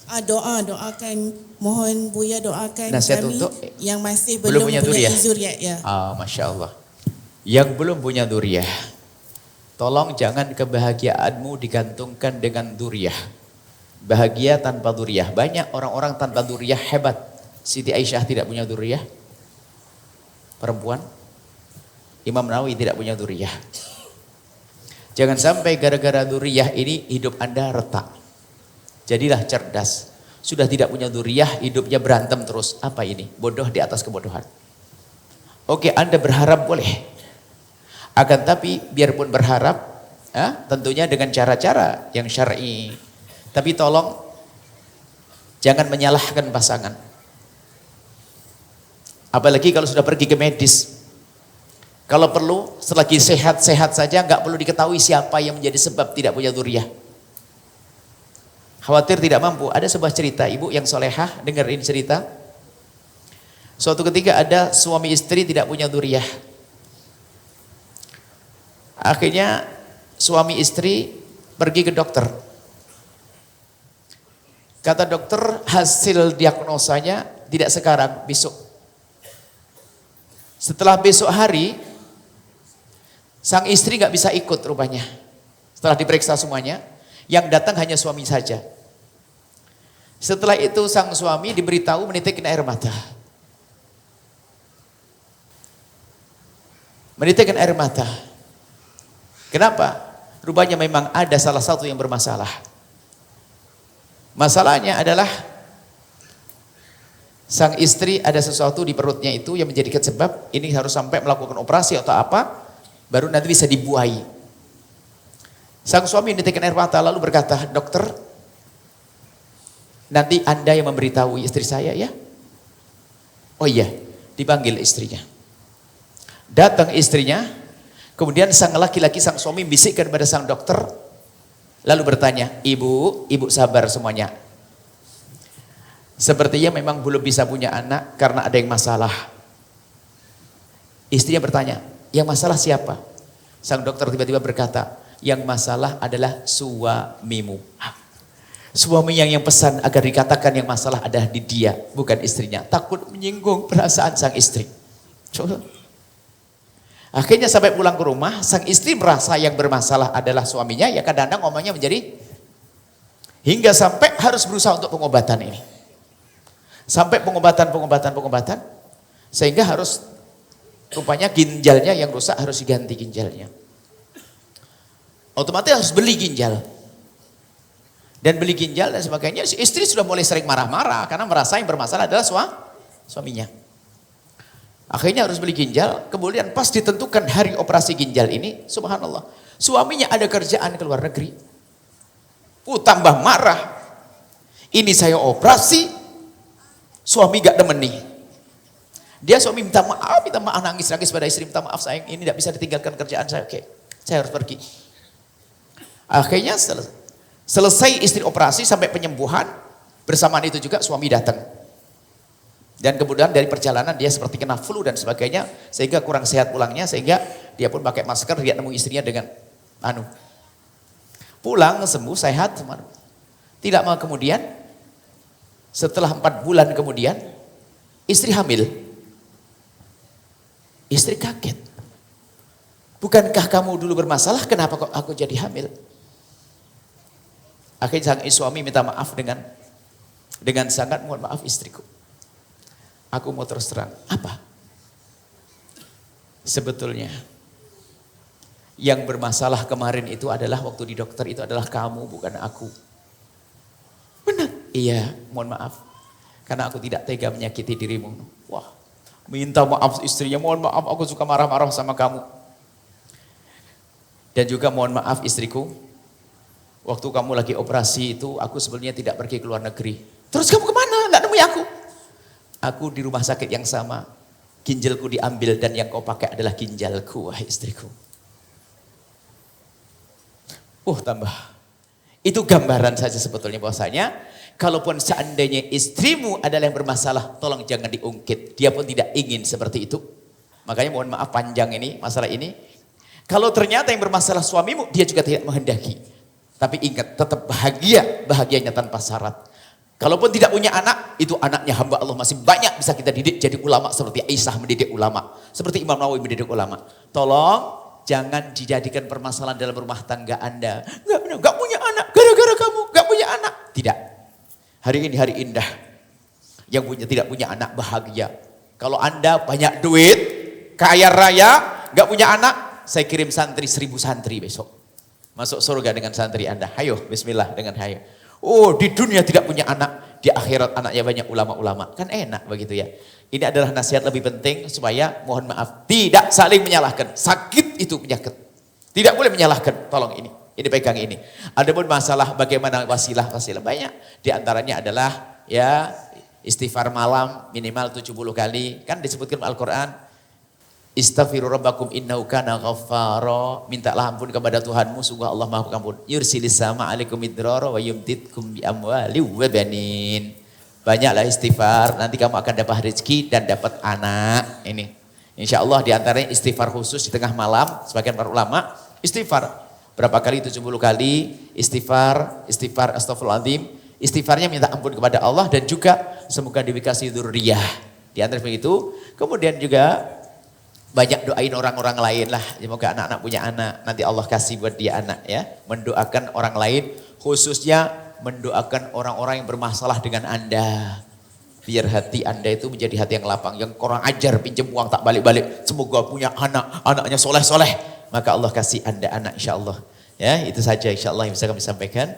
Doakan, mohon Buya doakan nasihat kami untuk yang masih belum belum punya mempunyai dzurriyyah. zuriat ya. Masya Allah. Yang belum punya dzurriyyah, tolong jangan kebahagiaanmu digantungkan dengan dzurriyyah. Bahagia tanpa dzurriyyah. Banyak orang-orang tanpa dzurriyyah hebat. Siti Aisyah tidak punya dzurriyyah. Perempuan. Imam Nawawi tidak punya dzurriyyah. Jangan sampai gara-gara dzurriyyah ini hidup Anda retak. Jadilah cerdas. Sudah tidak punya dzurriyyah, hidupnya berantem terus. Apa ini? Bodoh di atas kebodohan. Oke, Anda berharap boleh. Akan tapi biarpun berharap, tentunya dengan cara-cara yang syar'i. Tapi tolong jangan menyalahkan pasangan. Apalagi kalau sudah pergi ke medis. Kalau perlu selagi sehat-sehat saja, nggak perlu diketahui siapa yang menjadi sebab tidak punya dzurriyyah. Khawatir tidak mampu. Ada sebuah cerita, ibu yang solehah, dengar ini cerita. Suatu ketika ada suami istri tidak punya dzurriyyah. Akhirnya suami istri pergi ke dokter. Kata dokter, hasil diagnosanya tidak sekarang, besok. Setelah besok hari, sang istri nggak bisa ikut rupanya. Setelah diperiksa semuanya, yang datang hanya suami saja. Setelah itu sang suami diberitahu menitikkan air mata. Menitikkan air mata. Kenapa? Rupanya memang ada salah satu yang bermasalah. Masalahnya adalah sang istri ada sesuatu di perutnya itu yang menjadikan sebab ini harus sampai melakukan operasi atau apa, baru nanti bisa dibuahi. Sang suami menitikkan air mata lalu berkata, dokter, nanti Anda yang memberitahu istri saya ya. Oh iya, dipanggil istrinya. Datang istrinya, kemudian sang laki-laki, sang suami bisikkan pada sang dokter, lalu bertanya, ibu sabar semuanya. Sepertinya memang belum bisa punya anak karena ada yang masalah. Istrinya bertanya, yang masalah siapa? Sang dokter tiba-tiba berkata, yang masalah adalah suamimu. Suami yang pesan agar dikatakan yang masalah adalah di dia, bukan istrinya. Takut menyinggung perasaan sang istri. Coba. Akhirnya sampai pulang ke rumah, sang istri merasa yang bermasalah adalah suaminya, ya kadang-kadang ngomongnya menjadi, hingga sampai harus berusaha untuk pengobatan ini. Sampai pengobatan, sehingga harus, rupanya ginjalnya yang rusak harus diganti ginjalnya. Otomatis harus beli ginjal. Dan beli ginjal dan sebagainya, istri sudah mulai sering marah-marah karena merasa yang bermasalah adalah suaminya. Akhirnya harus beli ginjal, kemudian pas ditentukan hari operasi ginjal ini, subhanallah, suaminya ada kerjaan ke luar negeri. Tambah marah. Ini saya operasi, suami gak demen nih. Dia suami minta maaf, nangis-nangis pada istri, minta maaf sayang, ini tidak bisa ditinggalkan kerjaan saya, oke, saya harus pergi. Akhirnya selesai istri operasi sampai penyembuhan, bersamaan itu juga suami datang. Dan kemudian dari perjalanan dia seperti kena flu dan sebagainya, sehingga kurang sehat pulangnya, sehingga dia pun pakai masker, dia nemu istrinya dengan pulang sembuh sehat. Tidak lama kemudian, setelah 4 bulan kemudian, istri hamil. Istri kaget. Bukankah kamu dulu bermasalah, kenapa kok aku jadi hamil? Akhirnya sang suami minta maaf dengan sangat, mohon maaf istriku. Aku mau terus terang, apa? Sebetulnya yang bermasalah kemarin itu adalah waktu di dokter itu adalah kamu, bukan aku. Benar? Iya, mohon maaf. Karena aku tidak tega menyakiti dirimu. Wah, minta maaf istrinya, mohon maaf aku suka marah-marah sama kamu. Dan juga mohon maaf istriku, waktu kamu lagi operasi itu aku sebenarnya tidak pergi ke luar negeri. Terus kamu kemana? Nggak nemui aku. Aku di rumah sakit yang sama, ginjalku diambil dan yang kau pakai adalah ginjalku, wahai istriku. Tambah. Itu gambaran saja sebetulnya bahwasanya, kalaupun seandainya istrimu adalah yang bermasalah, tolong jangan diungkit. Dia pun tidak ingin seperti itu. Makanya mohon maaf panjang ini, masalah ini. Kalau ternyata yang bermasalah suamimu, dia juga tidak menghendaki. Tapi ingat, tetap bahagia, bahagianya tanpa syarat. Kalaupun tidak punya anak, itu anaknya hamba Allah masih banyak bisa kita didik jadi ulama seperti Aisyah mendidik ulama. Seperti Imam Nawawi mendidik ulama. Tolong jangan dijadikan permasalahan dalam rumah tangga Anda. Enggak punya anak, gara-gara kamu enggak punya anak. Tidak. Hari ini hari indah. Yang tidak punya anak bahagia. Kalau Anda banyak duit, kaya raya, enggak punya anak, saya kirim santri 1000 santri besok. Masuk surga dengan santri Anda. Hayo, bismillah dengan hayo. Oh, di dunia tidak punya anak, di akhirat anaknya banyak ulama-ulama. Kan enak begitu ya. Ini adalah nasihat lebih penting supaya mohon maaf tidak saling menyalahkan. Sakit itu penyakit. Tidak boleh menyalahkan. Tolong ini. Ini pegang ini. Adapun masalah bagaimana wasilah banyak. Di antaranya adalah ya istighfar malam minimal 70 kali. Kan disebutkan Al-Qur'an. Istaghfiru rabbakum innahu kana ghaffara. Mintalah ampun kepada Tuhanmu, sungguh Allah Maha Pengampun. Yursilis sama alaikum idrara wa yumtitkum bi amwali wa banin. Banyaklah istighfar, nanti kamu akan dapat rezeki dan dapat anak. Ini. Insyaallah di antaranya istighfar khusus di tengah malam, sebagian para ulama istighfar berapa kali? 70 kali istighfar astagfirullahaladzim. Istighfarnya minta ampun kepada Allah dan juga semoga dikasih dzurriyyah. Di antara begitu, kemudian juga banyak doain orang-orang lain lah. Semoga anak-anak punya anak. Nanti Allah kasih buat dia anak ya. Mendoakan orang lain. Khususnya mendoakan orang-orang yang bermasalah dengan Anda. Biar hati Anda itu menjadi hati yang lapang. Yang kurang ajar pinjam uang tak balik-balik. Semoga punya anak. Anaknya soleh-soleh. Maka Allah kasih Anda anak insya Allah. Ya itu saja insya Allah yang bisa kami sampaikan.